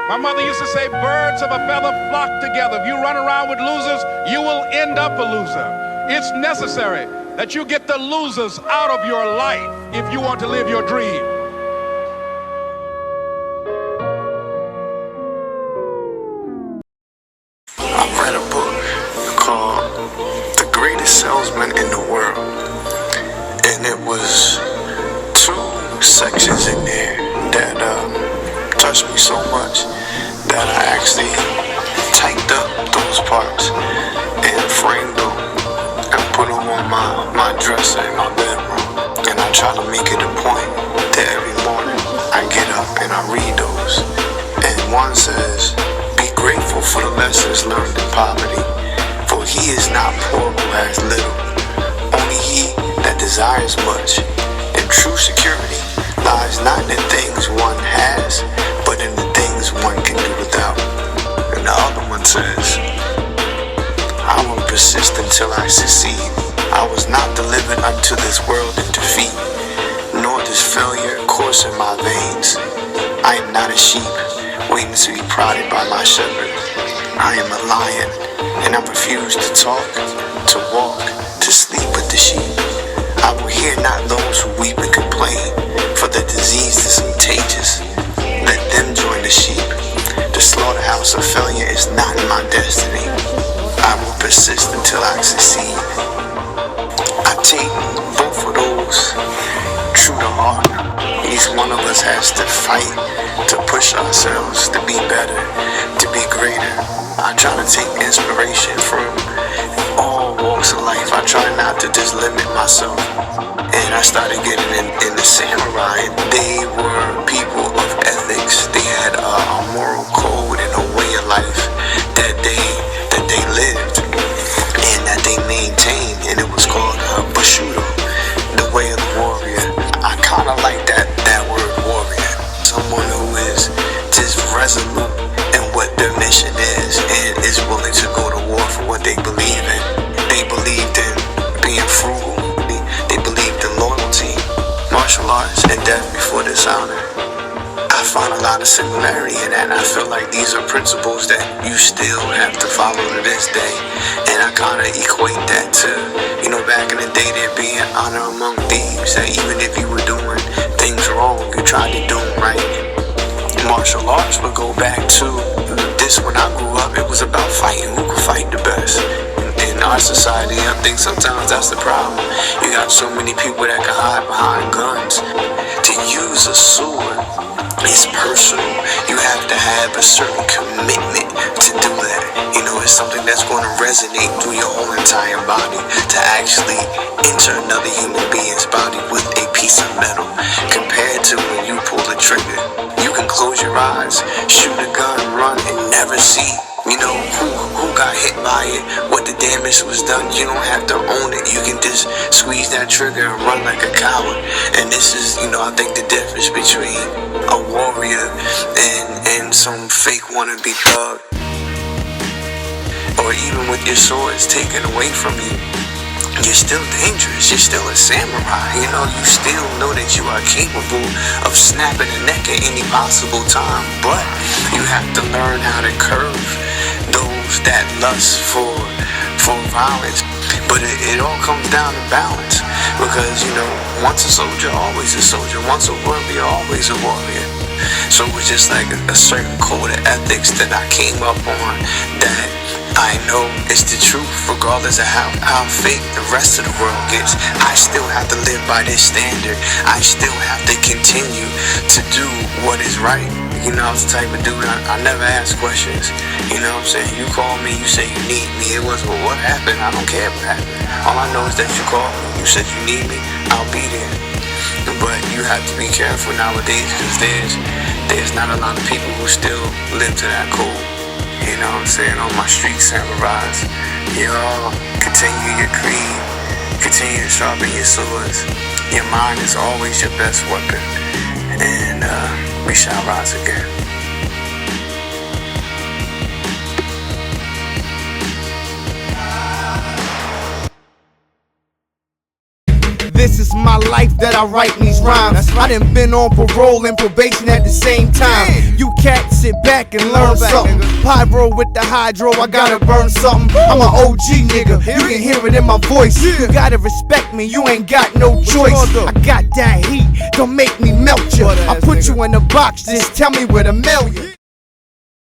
My mother used to say, birds of a feather flock together. If you run around with losers, you will end up a loser. It's necessary that you get the losers out of your life if you want to live your dream. I read a book called The Greatest Salesman in the World, and it was two sections in there that touched me so much that I actually typed up those parts and framed them and put them on my dresser in my bedroom. And I try to make it a point that every morning I get up and I read those. And one says, be grateful for the lessons learned in poverty, for he is not poor who has little, only he that desires much. And true security lies not in the things one has, but in the things one can do without. And the other one says, I will persist until I succeed. I was not delivered unto this world in defeat, nor does failure course in my veins. I am not a sheep waiting to be prodded by my shepherd. I am a lion, and I refuse to talk, to walk, to sleep with the sheep. I will hear not those who weep and complain, for the disease is contagious. Let them join the sheep. The slaughterhouse of failure is not in my destiny. I will persist until I succeed. I take both of those true to heart. Each one of us has to fight to push ourselves to be better, to be greater. I try to take inspiration from all walks of life. I try not to just limit myself. And I started getting in the samurai. They were people of ethics. They had a moral code and a way of life that they lived and that they maintained. And it was called Bushido, the way of the warrior. I kind of like that word warrior. Someone who is just resolute in what their mission is and is willing to go to war for what they believe in. They believed in being frugal. They believed in loyalty, martial arts, and death before dishonor. I find a lot of similarity in that. I feel like these are principles that you still have to follow to this day. And I kind of equate that to, back in the day there being honor among thieves. That even if you were doing things wrong, you tried to do them right. Martial arts would go back to this when I grew up. It was about fighting. Who could fight the best? In our society, I think sometimes that's the problem. You got so many people that can hide behind guns. To use a sword is personal. You have to have a certain commitment to do that. It's something that's going to resonate through your whole entire body to actually enter another human being's body with a piece of metal. Compared to when you pull the trigger, you can close your eyes, shoot a gun, run, and never see who got hit by it, what the damage was done. You don't have to own it. You can just squeeze that trigger and run like a coward. And this is, I think the difference between a warrior and some fake wannabe thug. Or even with your swords taken away from you, you're still dangerous. You're still a samurai. You still know that you are capable of snapping a neck at any possible time. But you have to learn how to curve those that lust for violence. But it all comes down to balance. Because, once a soldier, always a soldier. Once a warrior, always a warrior. So it's just like a certain code of ethics that I came up on that I know it's the truth, regardless of how fake the rest of the world gets. I still have to live by this standard. I still have to continue to do what is right. I'm the type of dude, I never ask questions. You know what I'm saying? You call me, you say you need me. It was, well, what happened? I don't care what happened. All I know is that you called me. You said you need me, I'll be there. But you have to be careful nowadays because there's not a lot of people who still live to that code. You know what I'm saying? On my street samurais, y'all continue your creed, continue to sharpen your swords. Your mind is always your best weapon, and we shall rise again. This is my life that I write these rhymes. I done been on parole and probation at the same time. You cats sit back and learn something. Pyro with the hydro, I gotta burn something. I'm an OG nigga, you can hear it in my voice. You gotta respect me, you ain't got no choice. I got that heat, don't make me melt you. I put you in a box, just tell me where to mail you.